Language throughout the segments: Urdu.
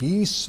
$20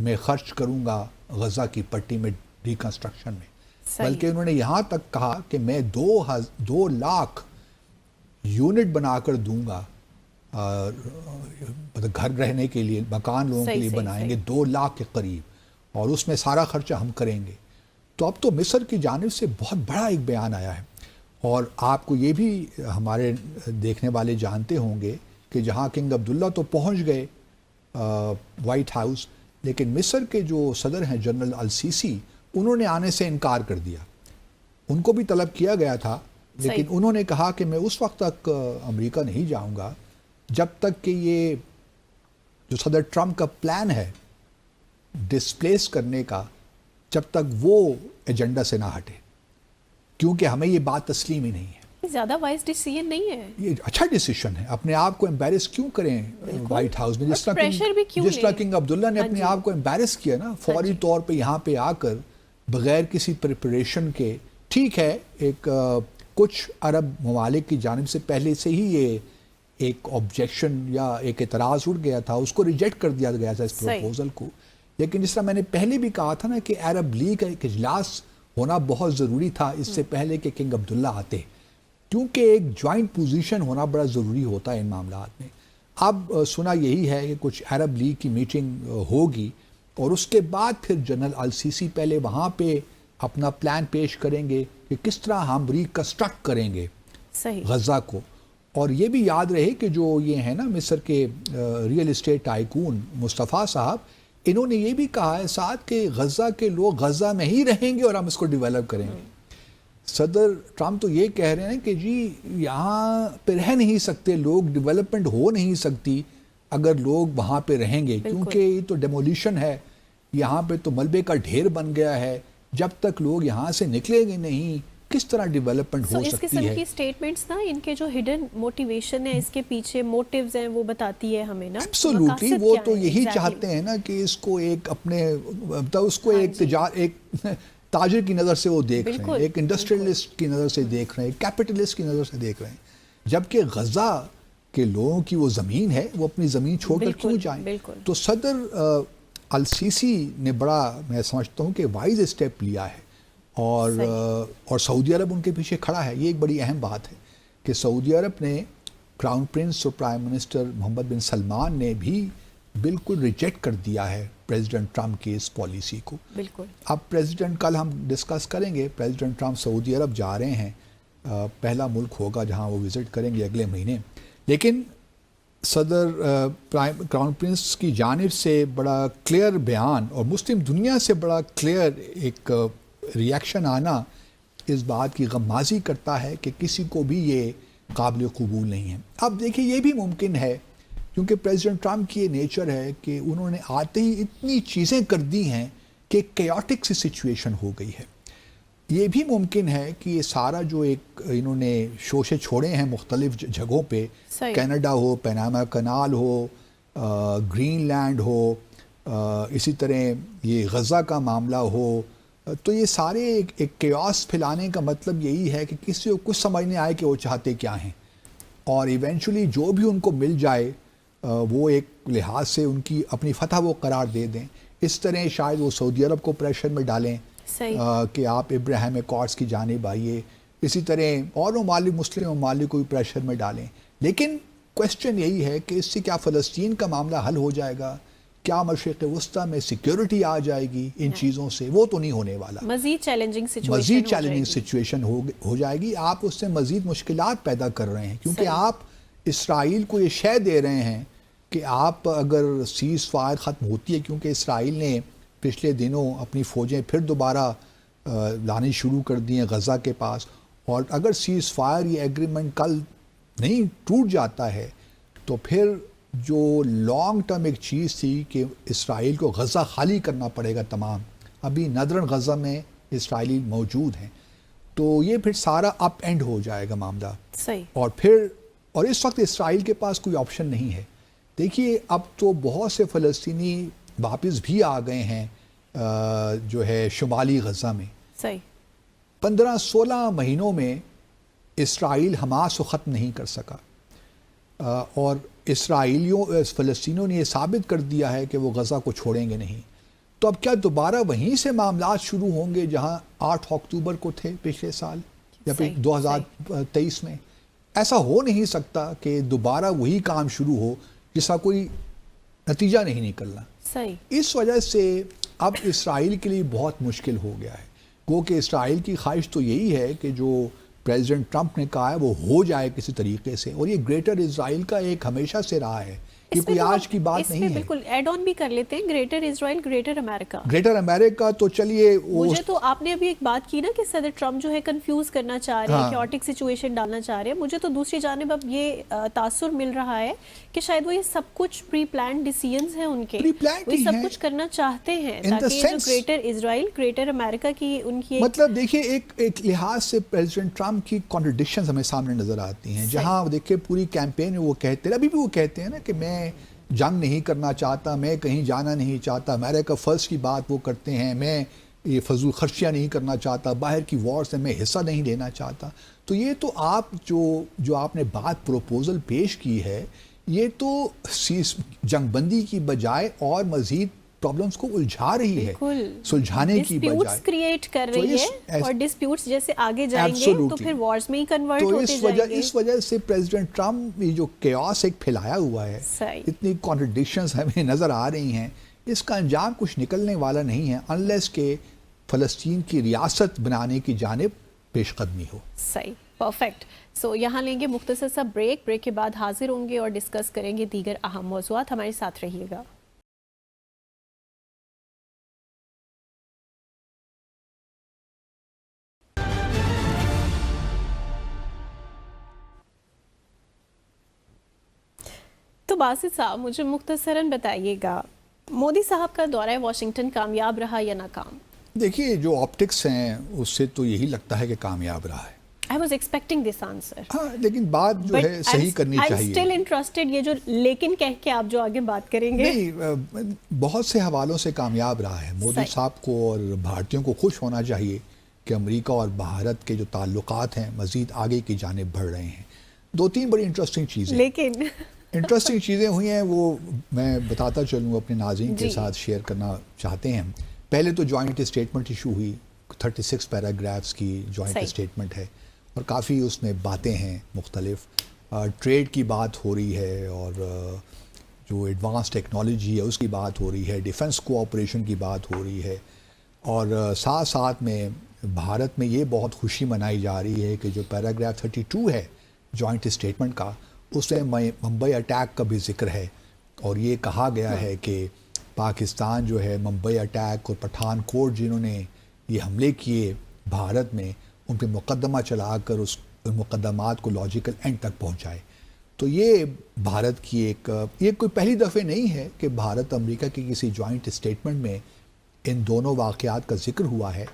میں خرچ کروں گا غزہ کی پٹی میں ریکنسٹرکشن میں، بلکہ انہوں نے یہاں تک کہا کہ میں 2 لاکھ یونٹ بنا کر دوں گا، مطلب گھر رہنے کے لیے، مکان لوگوں کے لیے بنائیں گے 2 لاکھ کے قریب، اور اس میں سارا خرچہ ہم کریں گے۔ تو اب تو مصر کی جانب سے بہت بڑا ایک بیان آیا ہے، اور آپ کو یہ بھی ہمارے دیکھنے والے جانتے ہوں گے کہ جہاں کنگ عبداللہ تو پہنچ گئے وائٹ ہاؤس، لیکن مصر کے جو صدر ہیں جنرل السیسی، انہوں نے آنے سے انکار کر دیا۔ ان کو بھی طلب کیا گیا تھا، لیکن انہوں نے کہا کہ میں اس وقت تک امریکہ نہیں جاؤں گا جب تک کہ یہ جو صدر ٹرمپ کا پلان ہے ڈسپلیس کرنے کا، جب تک وہ ایجنڈا سے نہ ہٹے، کیونکہ ہمیں یہ بات تسلیم ہی نہیں ہے۔ زیادہ وائز ڈیسیژن نہیں ہے، یہ اچھا ڈیسیشن ہے۔ اپنے آپ کو امبیرس کیوں کریں وائٹ ہاؤس میں، جس طرح کنگ عبداللہ نے اپنے آپ کو امبیرس کیا نا، فوری طور پہ یہاں پہ آ کر بغیر کسی پریپریشن کے۔ ٹھیک ہے، ایک کچھ عرب ممالک کی جانب سے پہلے سے ہی یہ ایک آبجیکشن یا ایک اعتراض اٹھ گیا تھا، اس کو ریجیکٹ کر دیا گیا تھا اس پروپوزل کو، لیکن جس طرح میں نے پہلے بھی کہا تھا نا کہ عرب لیگ کا ایک اجلاس ہونا بہت ضروری تھا اس سے پہلے کہ کنگ عبداللہ آتے، کیونکہ ایک جوائنٹ پوزیشن ہونا بڑا ضروری ہوتا ہے ان معاملات میں۔ اب سنا یہی ہے کہ کچھ عرب لیگ کی میٹنگ ہوگی، اور اس کے بعد پھر جنرل السیسی پہلے وہاں پہ اپنا پلان پیش کریں گے کہ کس طرح ہم ریکنسٹرکٹ کریں گے غزہ کو۔ اور یہ بھی یاد رہے کہ جو یہ ہیں نا مصر کے ریئل اسٹیٹ ٹائکون مصطفیٰ صاحب، انہوں نے یہ بھی کہا ہے ساتھ کہ غزہ کے لوگ غزہ میں ہی رہیں گے اور ہم اس کو ڈیولپ کریں گے۔ صدر ٹرمپ تو یہ کہہ رہے ہیں کہ جی یہاں پہ رہ نہیں سکتے لوگ، ڈیولپمنٹ ہو نہیں سکتی اگر لوگ وہاں پہ رہیں گے، کیونکہ یہ تو ڈیمولیشن ہے، یہاں پہ تو ملبے کا ڈھیر بن گیا ہے، جب تک لوگ یہاں سے نکلیں گے نہیں کس طرح ڈیولپمنٹ ہو سکتی ہے۔ اس قسم کی سٹیٹمنٹس نا، ان کے جو ہڈن موٹیویشن ہے، اس کے پیچھے موٹیوز ہیں، وہ بتاتی ہے ہمیں نا۔ ایبسولوٹلی، وہ تو یہی چاہتے ہیں نا کہ اس کو ایک اپنے اس کو ایک تاجر کی نظر سے وہ دیکھ رہے ہیں، ایک انڈسٹریلسٹ کی نظر سے دیکھ رہے ہیں، ایک کیپٹلسٹ کی نظر سے دیکھ رہے ہیں، جبکہ غزہ کے لوگوں کی وہ زمین ہے، وہ اپنی زمین چھوڑ کر کیوں جائیں۔ تو صدر السیسی نے بڑا، میں سمجھتا ہوں کہ وائز اسٹیپ لیا ہے، اور سعودی عرب ان کے پیچھے کھڑا ہے۔ یہ ایک بڑی اہم بات ہے کہ سعودی عرب نے، کراؤن پرنس اور پرائم منسٹر محمد بن سلمان نے بھی بالکل ریجیکٹ کر دیا ہے پریزیڈنٹ ٹرمپ کی اس پالیسی کو۔ بالکل، اب پریزیڈنٹ، کل ہم ڈسکس کریں گے، پریزیڈنٹ ٹرمپ سعودی عرب جا رہے ہیں، پہلا ملک ہوگا جہاں وہ وزٹ کریں گے اگلے مہینے، لیکن صدر کراؤن پرنس کی جانب سے بڑا کلیئر بیان اور مسلم دنیا سے بڑا کلیئر ایک ریاکشن آنا اس بات کی غمازی کرتا ہے کہ کسی کو بھی یہ قابل قبول نہیں ہے۔ اب دیکھیں یہ بھی ممکن ہے کیونکہ پریزیڈنٹ ٹرمپ کی یہ نیچر ہے کہ انہوں نے آتے ہی اتنی چیزیں کر دی ہیں کہ کیوٹک سی سچویشن ہو گئی ہے۔ یہ بھی ممکن ہے کہ یہ سارا جو ایک انہوں نے شوشے چھوڑے ہیں مختلف جگہوں پہ، کینیڈا ہو، پیناما کنال ہو، گرین لینڈ ہو، اسی طرح یہ غزہ کا معاملہ ہو، تو یہ سارے ایک کیوس پھیلانے کا مطلب یہی ہے کہ کسی کو کچھ سمجھ نہیں آئے کہ وہ چاہتے کیا ہیں، اور ایونچولی جو بھی ان کو مل جائے وہ ایک لحاظ سے ان کی اپنی فتح وہ قرار دے دیں۔ اس طرح شاید وہ سعودی عرب کو پریشر میں ڈالیں کہ آپ ابراہیم اکارڈز کی جانب آئیے، اسی طرح اور ممالک، مسلم ممالک کو بھی پریشر میں ڈالیں۔ لیکن کویسچن یہی ہے کہ اس سے کیا فلسطین کا معاملہ حل ہو جائے گا؟ کیا مشرق وسطیٰ میں سیکیورٹی آ جائے گی ان چیزوں سے؟ وہ تو نہیں ہونے والا، مزید چیلنجنگ سچویشن ہو جائے گی۔ آپ اس سے مزید مشکلات پیدا کر رہے ہیں، کیونکہ آپ اسرائیل کو یہ شے دے رہے ہیں کہ آپ اگر سیز فائر ختم ہوتی ہے، کیونکہ اسرائیل نے پچھلے دنوں اپنی فوجیں پھر دوبارہ لانی شروع کر دی ہیں غزہ کے پاس، اور اگر سیز فائر یہ ایگریمنٹ کل نہیں ٹوٹ جاتا ہے تو پھر جو لانگ ٹرم ایک چیز تھی کہ اسرائیل کو غزہ خالی کرنا پڑے گا تمام، ابھی ندرن غزہ میں اسرائیلی موجود ہیں، تو یہ پھر سارا اپ اینڈ ہو جائے گا معاملہ۔ اور اس وقت اسرائیل کے پاس کوئی آپشن نہیں ہے۔ دیکھیے اب تو بہت سے فلسطینی واپس بھی آ گئے ہیں جو ہے شمالی غزہ میں۔ 15-16 مہینوں میں اسرائیل حماس کو ختم نہیں کر سکا، اور فلسطینیوں نے یہ ثابت کر دیا ہے کہ وہ غزہ کو چھوڑیں گے نہیں۔ تو اب کیا دوبارہ وہیں سے معاملات شروع ہوں گے جہاں 8 اکتوبر کو تھے پچھلے سال یا پھر 2023 میں؟ ایسا ہو نہیں سکتا کہ دوبارہ وہی کام شروع ہو جس کا کوئی نتیجہ نہیں نکلنا. اس وجہ سے اب اسرائیل کے لیے بہت مشکل ہو گیا ہے. گو کہ اسرائیل کی خواہش تو یہی ہے کہ جو پریزیڈنٹ ٹرمپ نے کہا ہے وہ ہو جائے کسی طریقے سے, اور یہ گریٹر اسرائیل کا ایک ہمیشہ سے رہا ہے, یہ کوئی آج کی بات نہیں ہے. بالکل ایڈ آن بھی کر لیتے ہیں, گریٹر اسرائیل, گریٹر امریکہ. گریٹر امریکہ تو چلیے, مجھے تو آپ نے ابھی ایک بات کی نا کہ صدر ٹرمپ جو ہے کنفیوز کرنا چاہ رہے ہیں, کیوٹک سچویشن ڈالنا چاہ رہے ہیں. مجھے تو دوسری جانب اب یہ تاثر مل رہا ہے کہ شاید وہ یہ سب کچھ پری پلانڈ ڈیسیژنز ہیں ان کے, وہ سب کچھ کرنا چاہتے ہیں تاکہ یہ جو گریٹر اسرائیل, گریٹر امریکہ کی ان کی مطلب دیکھیے ایک لحاظ سے پریزیڈنٹ ٹرمپ کی کانٹرڈکشنز ہمیں سامنے نظر آتی ہیں. جہاں دیکھیے پوری کیمپین میں وہ کہتے ہیں, ابھی بھی وہ کہتے ہیں نا کہ میں جنگ نہیں کرنا چاہتا, میں کہیں جانا نہیں چاہتا, امریکہ فرسٹ کی بات وہ کرتے ہیں, میں یہ فضول خرچیاں نہیں کرنا چاہتا, باہر کی وار سے میں حصہ نہیں لینا چاہتا. تو یہ تو آپ جو آپ نے بات پروپوزل پیش کی ہے, یہ تو جنگ بندی کی بجائے اور مزید پرابلمز کو الجھا رہی ہے, سلجھانے کی بجائے ڈسپیوٹس کریٹ کر رہی ہے, اور ڈسپیوٹس جیسے آگے جائیں گے تو پھر وارز میں ہی کنورٹ ہوتے جائیں گے. اس وجہ سے پریزیڈنٹ ٹرمپ یہ جو کیوس ایک پھیلایا ہوا ہے, اتنی کانٹرڈکشنز ہمیں نظر آ رہی ہیں, اس کا انجام کچھ نکلنے والا نہیں ہے انلیس کہ فلسطین کی ریاست بنانے کی جانب پیش قدمی ہو. صحیح, پرفیکٹ. سو یہاں لیں گے مختصر سا بریک کے بعد حاضر ہوں گے اور ڈسکس کریں گے دیگر اہم موضوعات. ہمارے ساتھ رہیے گا. تو باسط صاحب مجھے مختصراً بتائیے گا, مودی صاحب کا دورہ واشنگٹن کامیاب رہا یا ناکام؟ دیکھیے جو آپٹکس ہیں اس سے تو یہی لگتا ہے کہ کامیاب رہا ہے. I was expecting this answer. ہاں, لیکن بات جو ہے صحیح کرنی چاہیے. I'm still interested, یہ جو لیکن کہہ کے آپ جو آگے بات کریں گے. نہیں, بہت سے حوالوں سے کامیاب رہا ہے. مودی صاحب کو اور بھارتیوں کو خوش ہونا چاہیے کہ امریکہ اور بھارت کے جو تعلقات ہیں مزید آگے کی جانب بڑھ رہے ہیں. 2-3 بڑی انٹرسٹنگ چیزیں, لیکن انٹرسٹنگ چیزیں ہوئی ہیں, وہ میں بتاتا چلوں, اپنے ناظرین کے ساتھ شیئر کرنا چاہتے ہیں. پہلے تو جوائنٹ اسٹیٹمنٹ ایشو ہوئی, 36 پیراگرافز کی جوائنٹ اسٹیٹمنٹ ہے, اور کافی اس میں باتیں ہیں مختلف. ٹریڈ کی بات ہو رہی ہے, اور جو ایڈوانس ٹیکنالوجی ہے اس کی بات ہو رہی ہے, ڈیفنس کوآپریشن کی بات ہو رہی ہے, اور ساتھ ساتھ میں بھارت میں یہ بہت خوشی منائی جا رہی ہے کہ جو پیراگراف 32 ہے جوائنٹ اسٹیٹمنٹ کا, اس میں ممبئی اٹیک کا بھی ذکر ہے, اور یہ کہا گیا ہے کہ پاکستان جو ہے ممبئی اٹیک اور پٹھان کوٹ جنہوں نے یہ حملے کیے بھارت میں, ان پہ مقدمہ چلا کر اس مقدمات کو لاجیکل اینڈ تک پہنچائے. تو یہ بھارت کی یہ کوئی پہلی دفعہ نہیں ہے کہ بھارت امریکہ کی کسی جوائنٹ اسٹیٹمنٹ میں ان دونوں واقعات کا ذکر ہوا ہے.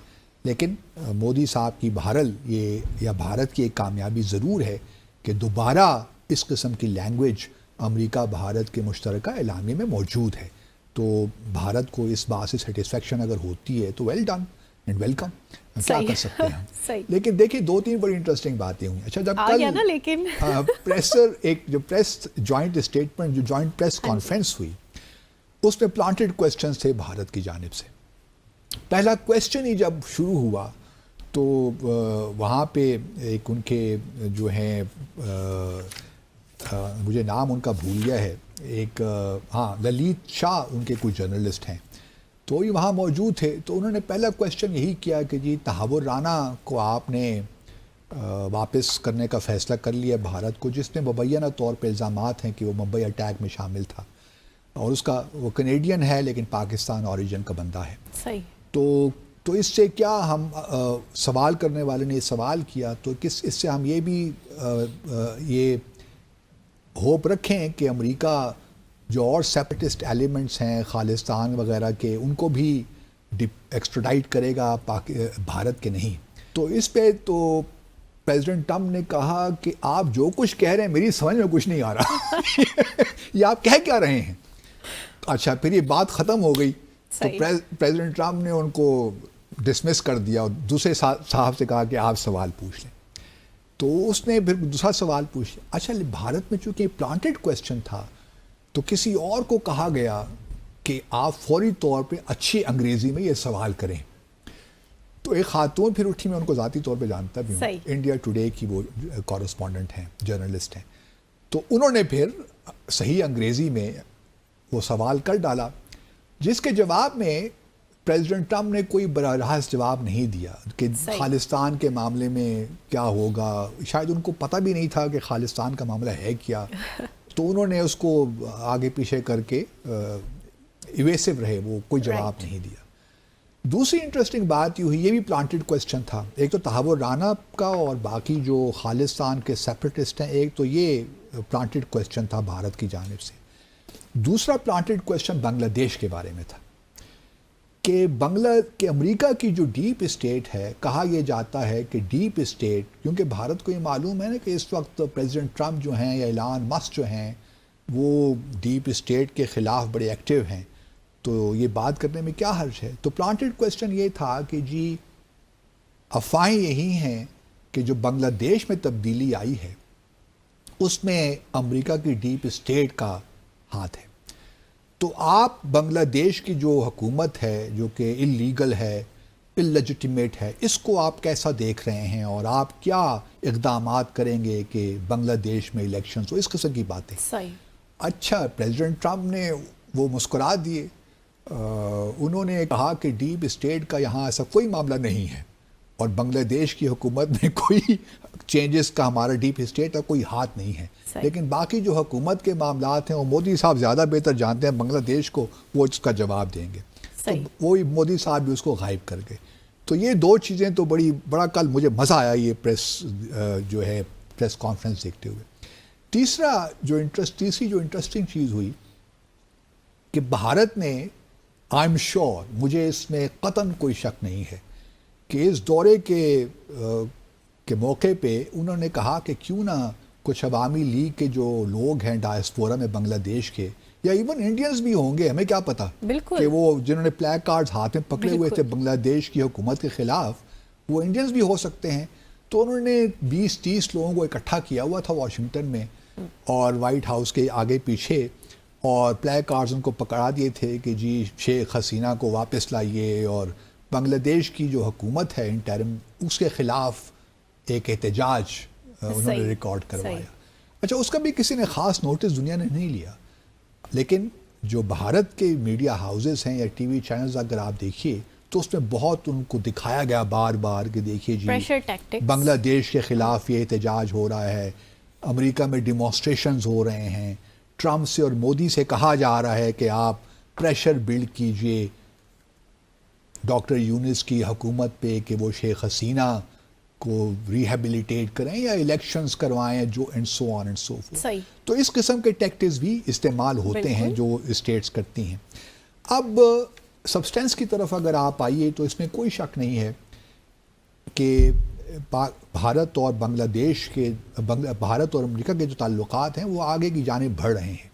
لیکن مودی صاحب کی بہرحال یہ یا بھارت کی ایک کامیابی ضرور ہے کہ دوبارہ اس قسم کی لینگویج امریکہ بھارت کے مشترکہ اعلامیے میں موجود ہے. تو بھارت کو اس بات سے سیٹسفیکشن اگر ہوتی ہے تو ویل ڈن اینڈ ویلکم, کیا کر سکتے ہیں. لیکن دیکھیے 2-3 بڑی انٹرسٹنگ باتیں ہوئی. اچھا, جب کل پریسر جو پریس جوائنٹ اسٹیٹمنٹ جو جوائنٹ پریس کانفرنس ہوئی, اس میں پلانٹڈ کویسچنز تھے بھارت کی جانب سے. پہلا کویسچن ہی جب شروع ہوا تو وہاں پہ ایک ان کے جو ہیں, مجھے نام ان کا بھول گیا ہے, ایک للیت شاہ ان کے کچھ جرنلسٹ ہیں, تو یہ وہاں موجود تھے. تو انہوں نے پہلا کویسچن یہی کیا کہ جی تحور رانا کو آپ نے واپس کرنے کا فیصلہ کر لیا بھارت کو, جس میں مبینہ طور پہ الزامات ہیں کہ وہ ممبئی اٹیک میں شامل تھا, اور اس کا وہ کینیڈین ہے لیکن پاکستان اوریجن کا بندہ ہے. صحیح. تو اس سے کیا ہم سوال کرنے والے نے سوال کیا, تو اس سے ہم یہ بھی یہ ہوپ رکھیں کہ امریکہ جو اور سیپریٹسٹ ایلیمنٹس ہیں خالستان وغیرہ کے, ان کو بھی ایکسٹراڈائٹ کرے گا, بھارت کے نہیں. تو اس پہ تو پریزیڈنٹ ٹرمپ نے کہا کہ آپ جو کچھ کہہ رہے ہیں میری سمجھ میں کچھ نہیں آ رہا. یہ آپ کہہ کیا رہے ہیں؟ اچھا, پھر یہ بات ختم ہو گئی تو پریزیڈنٹ ٹرمپ نے ان کو ڈسمس کر دیا اور دوسرے صاحب سے کہا کہ آپ سوال پوچھ لیں. تو اس نے پھر دوسرا سوال پوچھ لیا. اچھا, بھارت میں چونکہ پلانٹڈ کویسچن تھا تو کسی اور کو کہا گیا کہ آپ فوری طور پہ اچھی انگریزی میں یہ سوال کریں. تو ایک خاتون پھر اٹھی, میں ان کو ذاتی طور پہ جانتا بھی ہوں, انڈیا ٹوڈے کی وہ کورسپونڈنٹ ہیں, جرنلسٹ ہیں. تو انہوں نے پھر صحیح انگریزی میں وہ سوال کر ڈالا, جس کے جواب میں پریزیڈنٹ ٹرمپ نے کوئی براہ راست جواب نہیں دیا کہ خالصتان کے معاملے میں کیا ہوگا. شاید ان کو پتہ بھی نہیں تھا کہ خالصتان کا معاملہ ہے کیا, تو انہوں نے اس کو آگے پیچھے کر کے ایویسو رہے, وہ کوئی جواب نہیں دیا. دوسری انٹرسٹنگ بات یہ ہوئی, یہ بھی پلانٹڈ کوسچن تھا. ایک تو تحور رانا کا اور باقی جو خالصتان کے سیپریٹسٹ ہیں, ایک تو یہ پلانٹڈ کوسچن تھا بھارت کی جانب سے. دوسرا پلانٹڈ کوسچن بنگلہ دیش کے بارے میں تھا کہ امریکہ کی جو ڈیپ اسٹیٹ ہے, کہا یہ جاتا ہے کہ ڈیپ اسٹیٹ, کیونکہ بھارت کو یہ معلوم ہے نا کہ اس وقت پریزیڈنٹ ٹرمپ جو ہیں یا ایلان مسک جو ہیں وہ ڈیپ اسٹیٹ کے خلاف بڑے ایکٹیو ہیں, تو یہ بات کرنے میں کیا حرج ہے. تو پلانٹڈ کوسچن یہ تھا کہ جی افواہیں یہی ہیں کہ جو بنگلہ دیش میں تبدیلی آئی ہے اس میں امریکہ کی ڈیپ اسٹیٹ کا ہاتھ ہے. تو آپ بنگلہ دیش کی جو حکومت ہے جو کہ اللیگل ہے, اللیجٹیمیٹ ہے, اس کو آپ کیسا دیکھ رہے ہیں, اور آپ کیا اقدامات کریں گے کہ بنگلہ دیش میں الیکشنز ہو, اس قسم کی باتیں. صحیح. اچھا, پریزیڈنٹ ٹرمپ نے وہ مسکرا دیے, انہوں نے کہا کہ ڈیپ اسٹیٹ کا یہاں ایسا کوئی معاملہ نہیں ہے, اور بنگلہ دیش کی حکومت میں کوئی چینجز کا ہمارا ڈیپ اسٹیٹ کا کوئی ہاتھ نہیں ہے. لیکن باقی جو حکومت کے معاملات ہیں وہ مودی صاحب زیادہ بہتر جانتے ہیں بنگلہ دیش کو, وہ اس کا جواب دیں گے. تو وہی مودی صاحب بھی اس کو غائب کر گئے. تو یہ دو چیزیں تو بڑا کل مجھے مزہ آیا یہ جو ہے پریس کانفرنس دیکھتے ہوئے. تیسری جو انٹرسٹنگ چیز ہوئی کہ بھارت نے, آئی ایم شیور, مجھے اس میں قطعاً کوئی شک نہیں ہے کہ اس دورے کے موقع پہ انہوں نے کہا کہ کیوں نہ کچھ عوامی لیگ کے جو لوگ ہیں ڈائسپورا میں بنگلہ دیش کے, یا ایون انڈینز بھی ہوں گے, ہمیں کیا پتا, کہ وہ جنہوں نے پلیک کارڈز ہاتھ میں پکڑے ہوئے تھے بنگلہ دیش کی حکومت کے خلاف, وہ انڈینز بھی ہو سکتے ہیں. تو انہوں نے 20-30 لوگوں کو اکٹھا کیا ہوا تھا واشنگٹن میں اور وائٹ ہاؤس کے آگے پیچھے, اور پلیک کارڈز ان کو پکڑا دیے تھے کہ جی شیخ حسینہ کو واپس لائیے, اور بنگلہ دیش کی جو حکومت ہے انٹرم, اس کے خلاف ایک احتجاج انہوں نے ریکارڈ کروایا. اچھا, اس کا بھی کسی نے خاص نوٹس دنیا نے نہیں لیا, لیکن جو بھارت کے میڈیا ہاؤسز ہیں یا ٹی وی چینلز اگر آپ دیکھیے تو اس میں بہت ان کو دکھایا گیا بار بار کہ دیکھیے جی بنگلہ دیش کے خلاف یہ احتجاج ہو رہا ہے, امریکہ میں ڈیمانسٹریشنز ہو رہے ہیں, ٹرمپ سے اور مودی سے کہا جا رہا ہے کہ آپ پریشر بلڈ کیجئے ڈاکٹر یونس کی حکومت پہ کہ وہ شیخ حسینہ کو ریہیبلیٹیٹ کریں یا الیکشنز کروائیں, جو and so on and so forth. تو اس قسم کے ٹیکٹکس بھی استعمال ہوتے ہیں جو اسٹیٹس کرتی ہیں. اب سبسٹینس کی طرف اگر آپ آئیے تو اس میں کوئی شک نہیں ہے کہ بھارت اور بنگلہ دیش کے, بھارت اور امریکہ کے جو تعلقات ہیں وہ آگے کی جانب بڑھ رہے ہیں.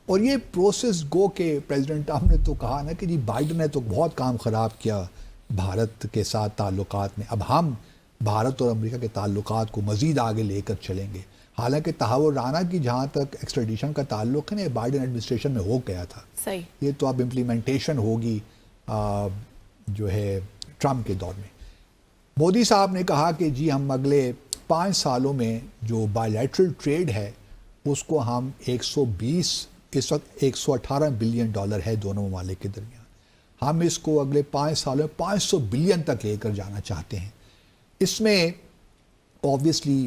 اور یہ پروسیس گو کہ پریزیڈنٹ ٹرمپ نے تو کہا نا کہ جی بائیڈن نے تو بہت کام خراب کیا بھارت کے ساتھ تعلقات میں, اب ہم بھارت اور امریکہ کے تعلقات کو مزید آگے لے کر چلیں گے. حالانکہ تحور رانا کی جہاں تک ایکسٹریڈیشن کا تعلق ہے نا, بائیڈن ایڈمنسٹریشن میں ہو گیا تھا, یہ تو اب امپلیمنٹیشن ہوگی جو ہے ٹرمپ کے دور میں. مودی صاحب نے کہا کہ جی ہم اگلے 5 سالوں میں جو بائی لیٹرل ٹریڈ ہے اس کو ہم 120, اس وقت $118 بلین ہے دونوں ممالک کے درمیان, ہم اس کو اگلے 5 سالوں میں 500 بلین تک لے کر جانا چاہتے ہیں. اس میں اوبویسلی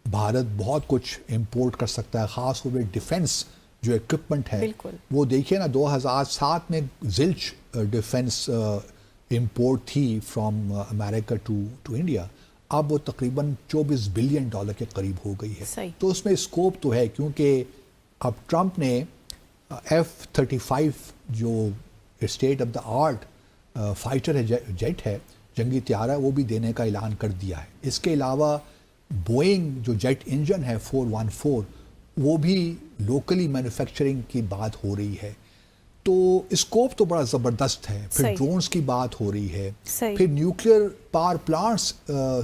بھارت بہت کچھ امپورٹ کر سکتا ہے, خاص طور پہ ڈیفنس جو ایکوپمنٹ ہے. وہ دیکھیے نا 2007 میں زلچ ڈیفنس امپورٹ تھی فرام امریکہ ٹو انڈیا, اب وہ تقریباً $24 بلین کے قریب ہو گئی ہے. تو اس میں اسکوپ تو ہے, کیونکہ اب ٹرمپ نے F-35 جو state of the art fighter ہے, جیٹ ہے, جنگی طیارہ, وہ بھی دینے کا اعلان کر دیا ہے. اس کے علاوہ بوئنگ جو جیٹ انجن ہے 414 وہ بھی لوکلی مینوفیکچرنگ کی بات ہو رہی ہے. تو اسکوپ تو بڑا زبردست ہے. پھر ڈرونز کی بات ہو رہی ہے, پھر نیوکلیئر پاور پلانٹس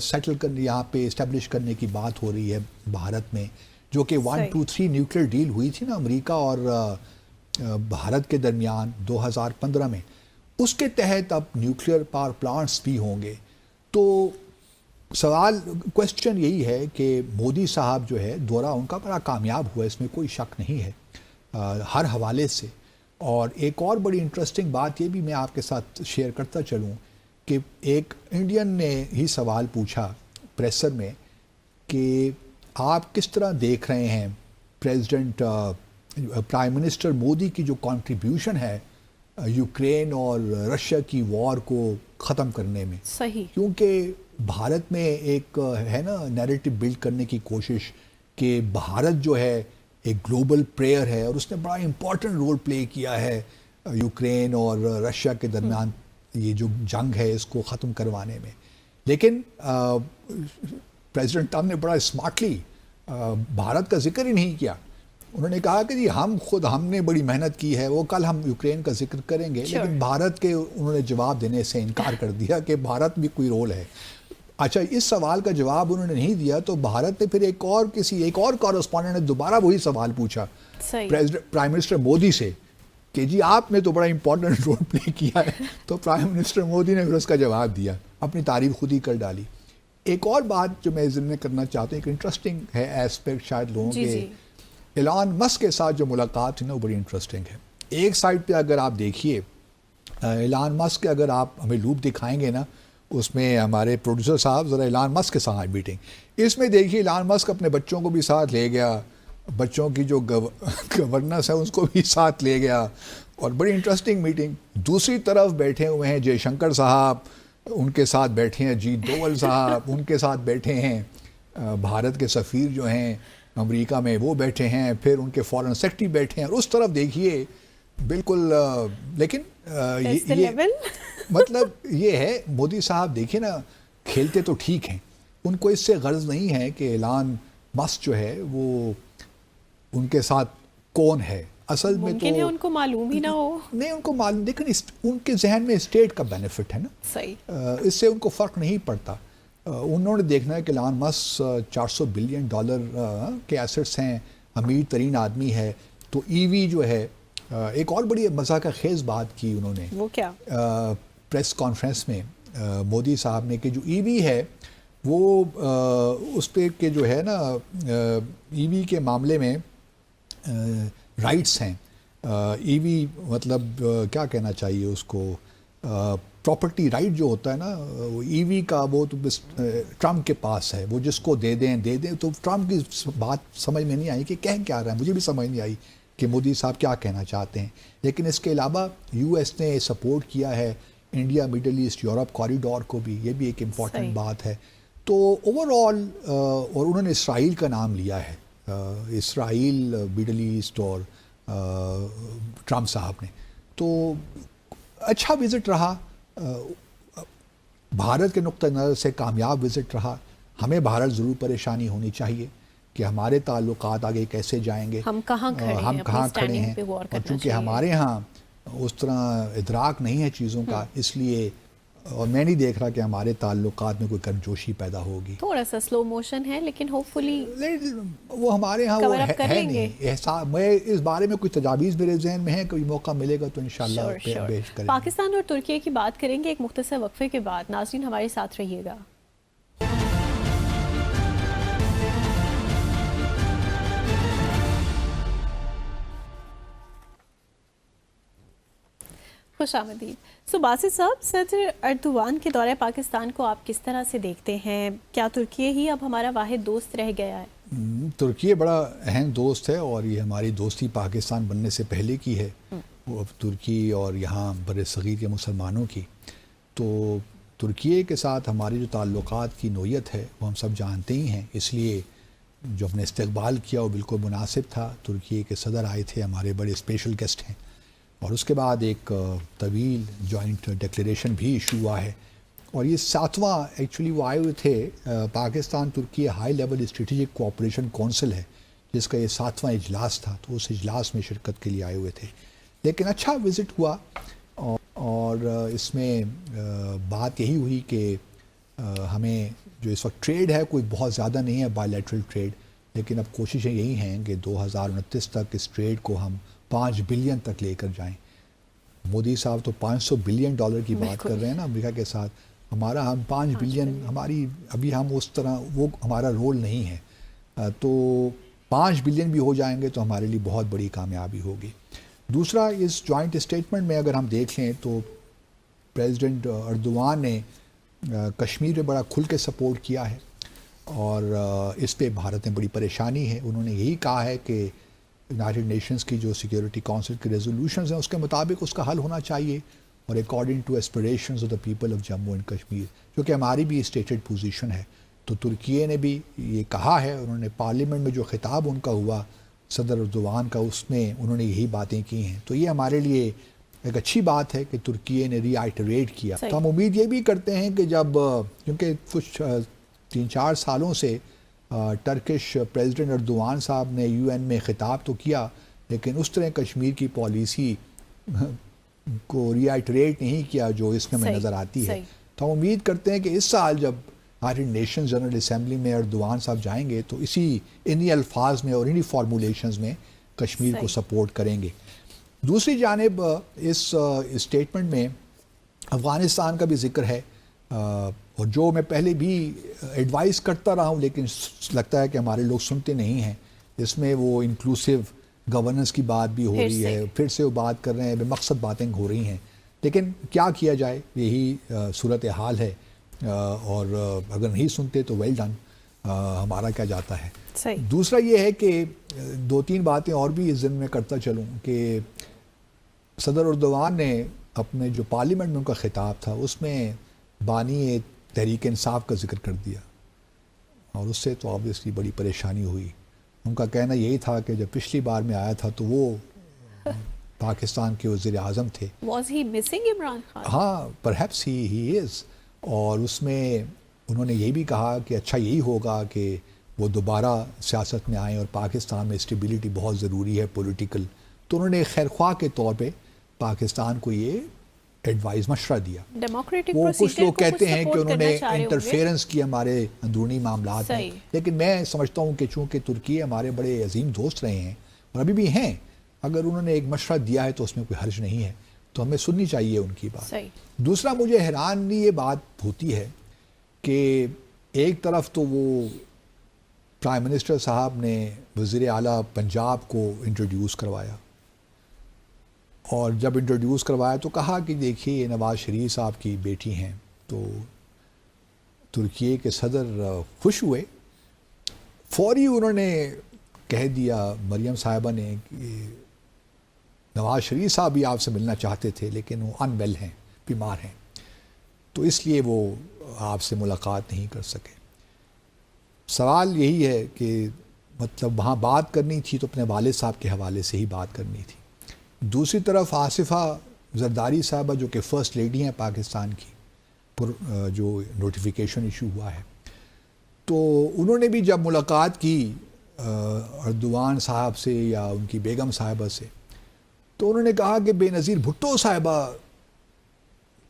سیٹل کرنے, یہاں پہ اسٹیبلش کرنے کی بات ہو رہی ہے بھارت میں, جو کہ 1-2-3 نیوکلیئر ڈیل ہوئی تھی نا امریکہ اور بھارت کے درمیان 2015 میں، اس کے تحت اب نیوکلیئر پاور پلانٹس بھی ہوں گے. تو سوال کوشچن یہی ہے کہ مودی صاحب جو ہے دورہ ان کا بڑا کامیاب ہوا، اس میں کوئی شک نہیں ہے ہر حوالے سے. اور ایک اور بڑی انٹرسٹنگ بات یہ بھی میں آپ کے ساتھ شیئر کرتا چلوں کہ ایک انڈین نے ہی سوال پوچھا پریسر میں کہ آپ کس طرح دیکھ رہے ہیں پرائم منسٹر مودی کی جو کنٹریبیوشن ہے یوکرین اور رشیا کی وار کو ختم کرنے میں. صحیح. کیونکہ بھارت میں ایک ہے نا نیریٹو بلڈ کرنے کی کوشش کہ بھارت جو ہے ایک گلوبل پلیئر ہے اور اس نے بڑا امپورٹنٹ رول پلے کیا ہے یوکرین اور رشیا کے درمیان یہ جو جنگ ہے اس کو ختم کروانے میں. لیکن پریزیڈنٹ ٹرمپ نے بڑا اسمارٹلی بھارت کا ذکر ہی نہیں کیا. انہوں نے کہا کہ جی ہم نے بڑی محنت کی ہے، وہ کل ہم یوکرین کا ذکر کریں گے. لیکن بھارت کے انہوں نے جواب دینے سے انکار کر دیا کہ بھارت بھی کوئی رول ہے. اچھا، اس سوال کا جواب انہوں نے نہیں دیا تو بھارت نے پھر ایک اور کورسپونڈنٹ نے دوبارہ وہی سوال پوچھا پرائم منسٹر مودی سے کہ جی آپ نے تو بڑا امپورٹنٹ رول پلے کیا ہے. تو پرائم منسٹر مودی نے پھر اس کا جواب دیا، اپنی تعریف خود ہی کر ڈالی. ایک اور بات جو میں ذکر کرنا چاہتا ہوں، ایک انٹرسٹنگ ہے ایسپیکٹ شاید لوگوں کے، ایلان مسک کے ساتھ جو ملاقات تھی نا وہ بڑی انٹرسٹنگ ہے. ایک سائڈ پہ اگر آپ دیکھیے ایلان مسک کے، اگر آپ ہمیں لوپ دکھائیں گے نا اس میں ہمارے پروڈیوسر صاحب ذرا ایلان مسک کے ساتھ میٹنگ، اس میں دیکھیے ایلان مسک اپنے بچوں کو بھی ساتھ لے گیا، بچوں کی جو گورننس ہے اس کو بھی ساتھ لے گیا اور بڑی انٹرسٹنگ میٹنگ. دوسری طرف بیٹھے ہوئے ہیں جے شنکر صاحب، ان کے ساتھ بیٹھے ہیں اجیت دوول صاحب، ان کے ساتھ بیٹھے ہیں بھارت کے سفیر جو ہیں امریکہ میں وہ بیٹھے ہیں، پھر ان کے فارن سیکرٹری بیٹھے ہیں. اور اس طرف دیکھیے بالکل لیکن یہ مطلب یہ ہے مودی صاحب دیکھیں نا کھیلتے تو ٹھیک ہیں، ان کو اس سے غرض نہیں ہے کہ ایلان مسک جو ہے وہ ان کے ساتھ کون ہے. اصل میں تو ان کو معلوم ہی نہ ہو. نہیں، ان کو معلوم، لیکن ان کے ذہن میں اسٹیٹ کا بینیفٹ ہے نا. صحیح. اس سے ان کو فرق نہیں پڑتا. انہوں نے دیکھنا ہے کہ ایلان مسک $400 بلین کے ایسٹس ہیں، امیر ترین آدمی ہے. تو ای وی جو ہے، ایک اور بڑی مزہ کا خیز بات کی انہوں نے، وہ کیا؟ پریس کانفرنس میں مودی صاحب نے کہ جو ای وی ہے وہ اس پہ کہ جو ہے نا ای وی کے معاملے میں رائٹس ہیں. ای وی مطلب کیا کہنا چاہیے اس کو، پراپرٹی رائٹ جو ہوتا ہے نا ای وی کا، وہ تو ٹرمپ کے پاس ہے، وہ جس کو دے دیں. تو ٹرمپ کی بات سمجھ میں نہیں آئی کہ کہہ کیا رہا ہے، مجھے بھی سمجھ نہیں آئی کہ مودی صاحب کیا کہنا چاہتے ہیں. لیکن اس کے علاوہ یو ایس نے سپورٹ کیا ہے India Middle East Europe corridor کو بھی، یہ بھی ایک امپورٹنٹ بات ہے. تو اوور آل اور انہوں نے اسرائیل کا نام لیا ہے، اسرائیل، مڈل ایسٹ اور ٹرمپ صاحب نے. تو اچھا وزٹ رہا، بھارت کے نقطہ نظر سے کامیاب وزٹ رہا. ہمیں بھارت ضرور پریشانی ہونی چاہیے کہ ہمارے تعلقات آگے کیسے جائیں گے، ہم کہاں کھڑے ہیں. اور چونکہ ہمارے ہاں اس طرح ادراک نہیں ہے چیزوں کا، اس لیے اور میں نہیں دیکھ رہا کہ ہمارے تعلقات میں کوئی گرمجوشی پیدا ہوگی. تھوڑا سا سلو موشن ہے لیکن ہوپ فلی وہ ہمارے ہاں وہ ہے نہیں احساس. میں اس بارے میں کچھ تجاویز میرے ذہن میں ہیں، کوئی موقع ملے گا تو انشاءاللہ پیش کریں گے. پاکستان اور ترکیے کی بات کریں گے ایک مختصر وقفے کے بعد. ناظرین ہمارے ساتھ رہیے گا. خوش آمدید. باسط صاحب، صدر اردوان کے دورہ پاکستان کو آپ کس طرح سے دیکھتے ہیں؟ کیا ترکیے ہی اب ہمارا واحد دوست رہ گیا ہے؟ ترکیے بڑا اہم دوست ہے اور یہ ہماری دوستی پاکستان بننے سے پہلے کی ہے، وہ اب ترکی اور یہاں بر صغیر کے مسلمانوں کی. تو ترکیے کے ساتھ ہماری جو تعلقات کی نوعیت ہے وہ ہم سب جانتے ہی ہیں، اس لیے جو ہم نے استقبال کیا وہ بالکل مناسب تھا. ترکیے کے صدر آئے تھے، ہمارے بڑے اسپیشل گیسٹ ہیں، اور اس کے بعد ایک طویل جوائنٹ ڈکلیریشن بھی ایشو ہوا ہے. اور یہ 7واں ایکچولی وہ آئے ہوئے تھے، پاکستان ترکی high level strategic cooperation council ہے جس کا یہ 7واں اجلاس تھا، تو اس اجلاس میں شرکت کے لیے آئے ہوئے تھے. لیکن اچھا وزٹ ہوا اور اس میں بات یہی ہوئی کہ ہمیں جو اس وقت ٹریڈ ہے کوئی بہت زیادہ نہیں ہے، بائی لیٹرل ٹریڈ، لیکن اب کوششیں یہی ہیں کہ 2029 تک اس ٹریڈ کو ہم 5 بلین تک لے کر جائیں. مودی صاحب تو $500 بلین کی بات کر رہے ہیں نا امریکہ کے ساتھ. ہم 5 بلین ہماری ابھی ہم اس طرح وہ ہمارا رول نہیں ہے. تو 5 بلین بھی ہو جائیں گے تو ہمارے لیے بہت بڑی کامیابی ہوگی. دوسرا اس جوائنٹ اسٹیٹمنٹ میں اگر ہم دیکھ لیں تو پریزیڈنٹ اردوان نے کشمیر میں بڑا کھل کے سپورٹ کیا ہے اور اس پہ بھارت میں بڑی پریشانی ہے. انہوں نے یہی کہا ہے کہ یونائٹڈ نیشنز کی جو سیکیورٹی کونسل کی ریزولوشنز ہیں اس کے مطابق اس کا حل ہونا چاہیے اور according to aspirations of the people of Jammu and Kashmir, جو کہ ہماری بھی اسٹیٹڈ پوزیشن ہے. تو ترکیے نے بھی یہ کہا ہے، انہوں نے پارلیمنٹ میں جو خطاب ان کا ہوا صدر اردوان کا اس میں انہوں نے یہی باتیں کی ہیں. تو یہ ہمارے لیے ایک اچھی بات ہے کہ ترکیے نے ری آئٹریٹ کیا. تو ہم امید یہ بھی کرتے ہیں کہ جب کیونکہ کچھ 3-4 سالوں سے ٹرکش پریزیڈنٹ اردوان صاحب نے یو این میں خطاب تو کیا لیکن اس طرح کشمیر کی پالیسی کو ری آئٹریٹ نہیں کیا جو اس میں نظر آتی ہے. تو ہم امید کرتے ہیں کہ اس سال جب یونائٹڈ نیشنز جنرل اسمبلی میں اردوان صاحب جائیں گے تو انہی الفاظ میں اور انہی فارمولیشنز میں کشمیر کو سپورٹ کریں گے. دوسری جانب اس اسٹیٹمنٹ میں افغانستان کا بھی ذکر ہے اور جو میں پہلے بھی ایڈوائز کرتا رہا ہوں لیکن لگتا ہے کہ ہمارے لوگ سنتے نہیں ہیں. اس میں وہ انکلوسیو گورننس کی بات بھی ہو رہی ہے، پھر سے وہ بات کر رہے ہیں، بے مقصد باتیں ہو رہی ہیں. لیکن کیا کیا جائے، یہی صورتحال ہے اور اگر نہیں سنتے تو ویل ڈن، ہمارا کیا جاتا ہے. دوسرا یہ ہے کہ 2-3 باتیں اور بھی اس ضمن میں کرتا چلوں کہ صدر اردوان نے اپنے جو پارلیمنٹ میں ان کا خطاب تھا اس میں بانی تحریک انصاف کا ذکر کر دیا اور اس سے تو آبویسلی بڑی پریشانی ہوئی. ان کا کہنا یہی تھا کہ جب پچھلی بار میں آیا تھا تو وہ پاکستان کے وزیر اعظم تھے. Was he missing Imran Khan? ہاں perhaps he is. اور اس میں انہوں نے یہ بھی کہا کہ اچھا یہی ہوگا کہ وہ دوبارہ سیاست میں آئیں اور پاکستان میں اسٹیبلٹی بہت ضروری ہے پولیٹیکل. تو انہوں نے خیرخواہ کے طور پہ پاکستان کو یہ ایڈوائز مشورہ دیا. وہ کچھ لوگ کہتے ہیں کہ انہوں نے انٹرفیئرنس کی ہمارے اندرونی معاملات میں، لیکن میں سمجھتا ہوں کہ چونکہ ترکی ہمارے بڑے عظیم دوست رہے ہیں اور ابھی بھی ہیں، اگر انہوں نے ایک مشورہ دیا ہے تو اس میں کوئی حرج نہیں ہے، تو ہمیں سننی چاہیے ان کی بات. دوسرا مجھے حیرانی یہ بات ہوتی ہے کہ ایک طرف تو وہ پرائم منسٹر صاحب نے وزیر اعلیٰ پنجاب کو انٹروڈیوس کروایا اور جب انٹروڈیوس کروایا تو کہا کہ دیکھیے یہ نواز شریف صاحب کی بیٹی ہیں. تو ترکیے کے صدر خوش ہوئے، فوری انہوں نے کہہ دیا مریم صاحبہ نے کہ نواز شریف صاحب بھی آپ سے ملنا چاہتے تھے لیکن وہ ان ویل ہیں، بیمار ہیں، تو اس لیے وہ آپ سے ملاقات نہیں کر سکے. سوال یہی ہے کہ مطلب وہاں بات کرنی تھی تو اپنے والد صاحب کے حوالے سے ہی بات کرنی تھی. دوسری طرف آصفہ زرداری صاحبہ جو کہ فرسٹ لیڈی ہیں پاکستان کی، جو نوٹیفیکیشن ایشو ہوا ہے، تو انہوں نے بھی جب ملاقات کی اردوان صاحب سے یا ان کی بیگم صاحبہ سے، تو انہوں نے کہا کہ بے نظیر بھٹو صاحبہ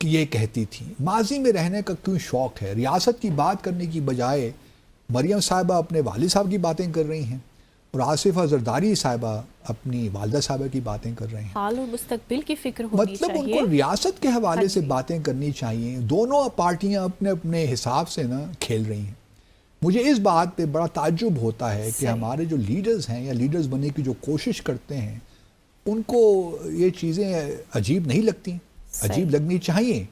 یہ کہتی تھی ماضی میں رہنے کا کیوں شوق ہے، ریاست کی بات کرنے کی بجائے مریم صاحبہ اپنے والد صاحب کی باتیں کر رہی ہیں اور آصفہ زرداری صاحبہ اپنی والدہ صاحبہ کی باتیں کر رہے ہیں. حال اور مستقبل کی فکر ہونی مطلب چاہیے. ان کو ریاست کے حوالے سے باتیں کرنی چاہیے. دونوں پارٹیاں اپنے اپنے حساب سے نا کھیل رہی ہیں. مجھے اس بات پہ بڑا تعجب ہوتا ہے کہ ہمارے جو لیڈرز ہیں یا لیڈرز بننے کی جو کوشش کرتے ہیں ان کو یہ چیزیں عجیب نہیں لگتی. عجیب لگنی چاہیے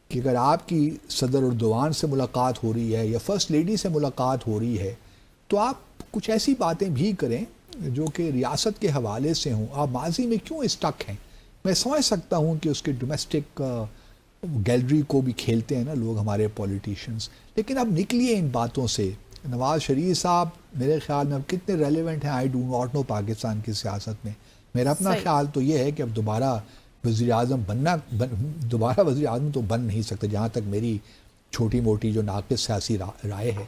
کہ اگر آپ کی صدر اردوان سے ملاقات ہو رہی ہے یا فرسٹ لیڈی سے ملاقات ہو رہی ہے تو آپ کچھ ایسی باتیں بھی کریں جو کہ ریاست کے حوالے سے ہوں. آپ ماضی میں کیوں اسٹک ہیں؟ میں سمجھ سکتا ہوں کہ اس کے ڈومیسٹک گیلری کو بھی کھیلتے ہیں نا لوگ ہمارے پولیٹیشنز، لیکن اب نکلیے ان باتوں سے. نواز شریف صاحب میرے خیال میں اب کتنے ریلیونٹ ہیں I do not know Pakistan کی سیاست میں. میرا اپنا خیال تو یہ ہے کہ اب دوبارہ وزیر اعظم تو بن نہیں سکتے جہاں تک میری چھوٹی موٹی جو ناقص سیاسی رائے ہے.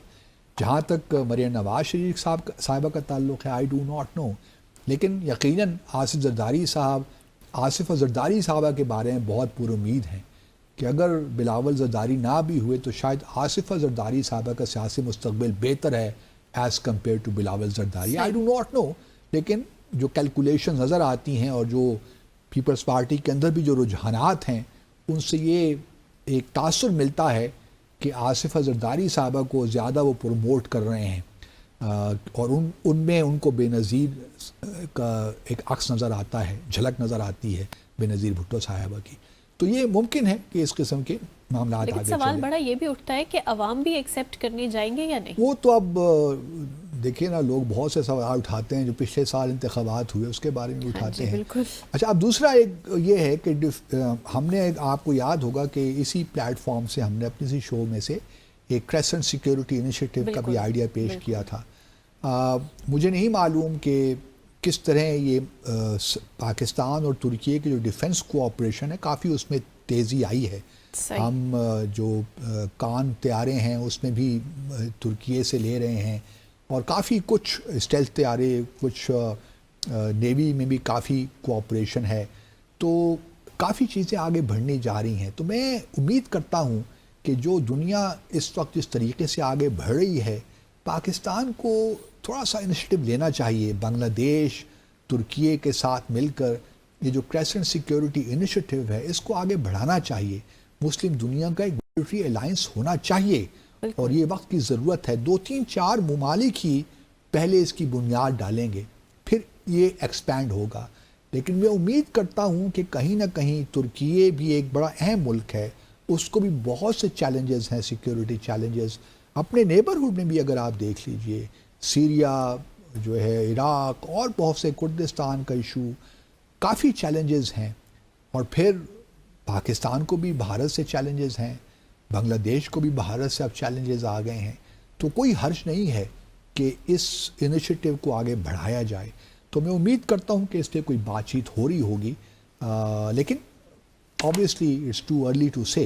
جہاں تک مریم نواز شریف صاحبہ کا تعلق ہے آئی ڈو ناٹ نو، لیکن یقیناً آصفہ زرداری صاحبہ کے بارے میں بہت پر امید ہیں کہ اگر بلاول زرداری نہ بھی ہوئے تو شاید آصفہ زرداری صاحبہ کا سیاسی مستقبل بہتر ہے as compare to Bilawal Zardari. I do not know, لیکن جو کیلکولیشن نظر آتی ہیں اور جو پیپلز پارٹی کے اندر بھی جو رجحانات ہیں ان سے یہ ایک تاثر ملتا ہے کہ آصفہ زرداری صاحبہ کو زیادہ وہ پروموٹ کر رہے ہیں اور ان میں ان کو بے نظیر کا ایک عکس نظر آتا ہے، جھلک نظر آتی ہے بے نظیر بھٹو صاحبہ کی. تو یہ ممکن ہے کہ اس قسم کے معاملات لیکن آگے سوال چلیں. بڑا یہ بھی اٹھتا ہے کہ عوام بھی ایکسیپٹ کرنے جائیں گے یا نہیں؟ وہ تو اب دیکھیے نا، لوگ بہت سے سوال اٹھاتے ہیں جو پچھلے سال انتخابات ہوئے اس کے بارے میں اٹھاتے ہیں. بالکل. اچھا، اب دوسرا ایک یہ ہے کہ ہم نے، آپ کو یاد ہوگا کہ اسی پلیٹ فارم سے ہم نے اپنی اسی شو میں سے ایک کریسنٹ سیکیورٹی انیشیٹو کا بھی آئیڈیا پیش کیا تھا. مجھے نہیں معلوم کہ کس طرح یہ پاکستان اور ترکیے کے جو ڈیفنس کوآپریشن ہے کافی اس میں تیزی آئی ہے. ہم جو کان طیارے ہیں اس میں بھی ترکیے سے لے رہے ہیں اور کافی کچھ اسٹیلتھ طیارے، کچھ نیوی میں بھی کافی کوآپریشن ہے. تو کافی چیزیں آگے بڑھنے جا رہی ہیں. تو میں امید کرتا ہوں کہ جو دنیا اس وقت جس طریقے سے آگے بڑھ رہی ہے، پاکستان کو تھوڑا سا انیشیٹو لینا چاہیے. بنگلہ دیش، ترکیے کے ساتھ مل کر یہ جو کریسنٹ سیکیورٹی انیشیٹو ہے اس کو آگے بڑھانا چاہیے. مسلم دنیا کا ایک ملٹری الائنس ہونا چاہیے اور یہ وقت کی ضرورت ہے. 2-3-4 ممالک ہی پہلے اس کی بنیاد ڈالیں گے، پھر یہ ایکسپینڈ ہوگا. لیکن میں امید کرتا ہوں کہ کہیں نہ کہیں ترکیے بھی ایک بڑا اہم ملک ہے، اس کو بھی بہت سے چیلنجز ہیں، سیکیورٹی چیلنجز. اپنے نیبرہڈ میں بھی اگر آپ دیکھ لیجئے، سیریا جو ہے، عراق اور بہت سے، کردستان کا ایشو، کافی چیلنجز ہیں. اور پھر پاکستان کو بھی بھارت سے چیلنجز ہیں، بنگلہ دیش کو بھی بھارت سے اب چیلنجز آ گئے ہیں. تو کوئی حرج نہیں ہے کہ اس انیشیٹو کو آگے بڑھایا جائے. تو میں امید کرتا ہوں کہ اس پہ کوئی بات چیت ہو رہی ہوگی، لیکن obviously it's too early to say.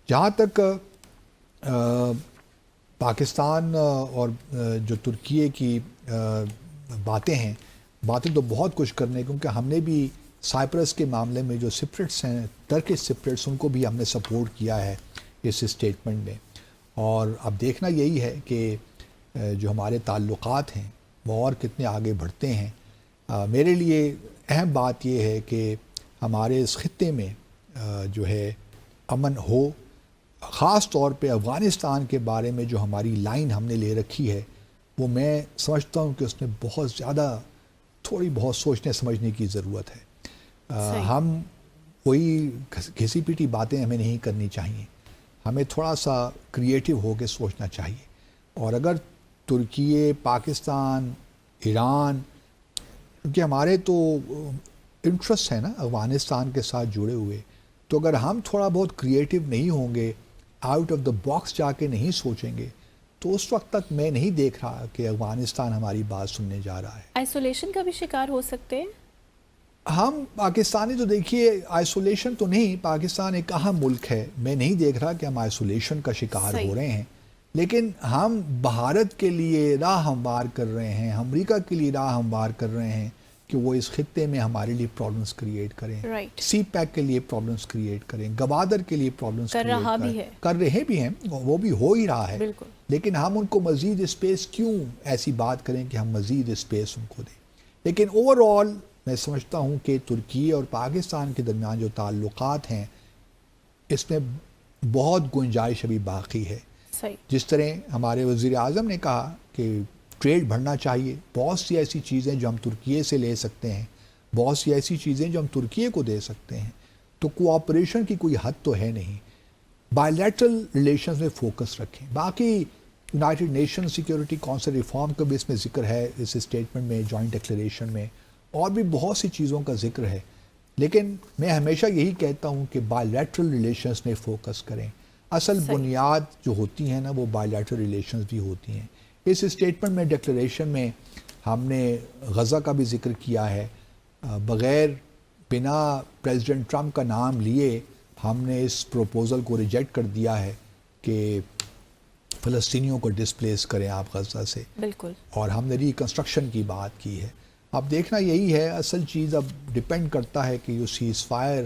جہاں تک پاکستان اور جو ترکیے کی باتیں ہیں، باتیں تو بہت کچھ کرنے، کیونکہ ہم نے بھی سائپرس کے معاملے میں جو سپرٹس ہیں، ٹرکش سپرٹس، ان کو بھی ہم نے سپورٹ کیا ہے اس اسٹیٹمنٹ میں. اور اب دیکھنا یہی ہے کہ جو ہمارے تعلقات ہیں وہ اور کتنے آگے بڑھتے ہیں. میرے لیے اہم بات یہ ہے کہ ہمارے اس خطے میں جو ہے امن ہو. خاص طور پہ افغانستان کے بارے میں جو ہماری لائن ہم نے لے رکھی ہے، وہ میں سمجھتا ہوں کہ اس میں بہت زیادہ تھوڑی بہت سوچنے سمجھنے کی ضرورت ہے. ہم کوئی گھسی پیٹی باتیں ہمیں نہیں کرنی چاہیے، ہمیں تھوڑا سا کریٹیو ہو کے سوچنا چاہیے. اور اگر ترکیے، پاکستان، ایران، کیونکہ ہمارے تو انٹرسٹ ہے نا افغانستان کے ساتھ جڑے ہوئے، تو اگر ہم تھوڑا بہت کریٹیو نہیں ہوں گے، آؤٹ آف دا باکس جا کے نہیں سوچیں گے، تو اس وقت تک میں نہیں دیکھ رہا کہ افغانستان ہماری بات سننے جا رہا ہے. آئسولیشن کا بھی شکار ہو سکتے ہیں ہم پاکستانی. تو دیکھیے، آئسولیشن تو نہیں، پاکستان ایک اہم ملک ہے، میں نہیں دیکھ رہا کہ ہم آئسولیشن کا شکار ہو رہے ہیں. لیکن ہم بھارت کے لیے راہ ہموار کر رہے ہیں، امریکہ کے لیے راہ ہموار کر رہے ہیں کہ وہ اس خطے میں ہمارے لیے پرابلمس کریٹ کریں، سی پیک کے لیے پرابلمس کریٹ کریں، گوادر کے لیے پرابلمس کر رہے بھی ہیں، وہ بھی ہو ہی رہا ہے. لیکن ہم ان کو مزید اسپیس کیوں ایسی بات کریں کہ ہم مزید اسپیس ان کو دیں. لیکن اوور آل میں سمجھتا ہوں کہ ترکی اور پاکستان کے درمیان جو تعلقات ہیں اس میں بہت گنجائش ابھی باقی ہے. جس طرح ہمارے وزیر اعظم نے کہا کہ ٹریڈ بڑھنا چاہیے، بہت سی ایسی چیزیں جو ہم ترکیے سے لے سکتے ہیں، بہت سی ایسی چیزیں جو ہم ترکیے کو دے سکتے ہیں. تو کوآپریشن کی کوئی حد تو ہے نہیں. بائیلیٹرل ریلیشنز میں فوکس رکھیں. باقی United nation security council reform کا بھی اس میں ذکر ہے، اس اسٹیٹمنٹ میں، جوائنٹ ڈکلیریشن میں، اور بھی بہت سی چیزوں کا ذکر ہے. لیکن میں ہمیشہ یہی کہتا ہوں کہ بائیلیٹرل ریلیشنز میں فوکس کریں. اصل بنیاد جو ہوتی ہیں نا وہ بائیلیٹرل ریلیشنز بھی ہوتی ہیں. اس اسٹیٹمنٹ میں، ڈکلیریشن میں ہم نے غزہ کا بھی ذکر کیا ہے. بغیر بنا پریزیڈنٹ ٹرمپ کا نام لیے ہم نے اس پروپوزل کو ریجیکٹ کر دیا ہے کہ فلسطینیوں کو ڈسپلیس کریں آپ غزہ سے. بالکل. اور ہم نے ریکنسٹرکشن کی بات کی ہے. اب دیکھنا یہی ہے، اصل چیز اب ڈپینڈ کرتا ہے کہ یہ سیز فائر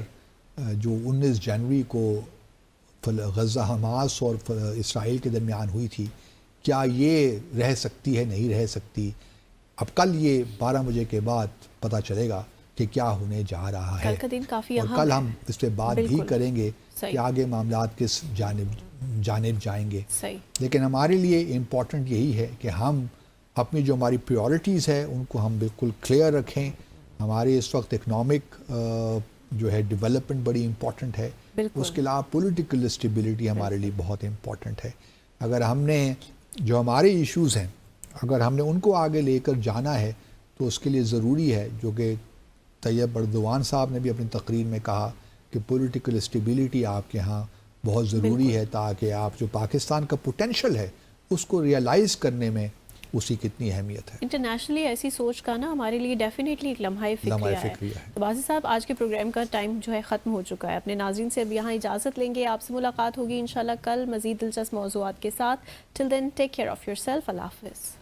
جو 19 جنوری کو غزہ حماس اور اسرائیل کے درمیان ہوئی تھی، کیا یہ رہ سکتی ہے، نہیں رہ سکتی. اب کل یہ 12 بجے کے بعد پتہ چلے گا کہ کیا ہونے جا رہا ہے، کل کا دن کافی اور اہم کل ہے۔ ہم اس پہ بات بھی بالکل کریں گے صحیح۔ کہ آگے معاملات کس جانب جائیں گے۔ صحیح۔ لیکن ہمارے لیے امپورٹنٹ یہی ہے کہ ہم اپنی جو ہماری پریورٹیز ہے ان کو ہم بالکل کلیئر رکھیں۔ ہمارے اس وقت اکنامک جو ہے ڈیولپمنٹ بڑی امپورٹنٹ ہے، بالکل۔ اس کے علاوہ پولیٹیکل اسٹیبلٹی ہمارے لیے بہت امپورٹنٹ ہے۔ اگر ہم نے جو ہمارے ایشوز ہیں اگر ہم نے ان کو آگے لے کر جانا ہے تو اس کے لیے ضروری ہے، جو کہ طیب اردوان صاحب نے بھی اپنی تقریر میں کہا کہ پولیٹیکل اسٹیبلٹی آپ کے ہاں بہت ضروری ہے، تاکہ آپ جو پاکستان کا پوٹینشل ہے اس کو ریئلائز کرنے میں اسی کتنی اہمیت ہے۔ انٹرنیشنلی ایسی سوچ کا نا ہمارے لیے ڈیفینیٹلی ایک لمحہ فکریہ ہے۔ تو باسط صاحب آج کے پروگرام کا ٹائم جو ہے ختم ہو چکا ہے، اپنے ناظرین سے اب یہاں اجازت لیں گے، آپ سے ملاقات ہوگی انشاءاللہ کل مزید دلچسپ موضوعات کے ساتھ۔ Till then take care of yourself, اللہ حافظ۔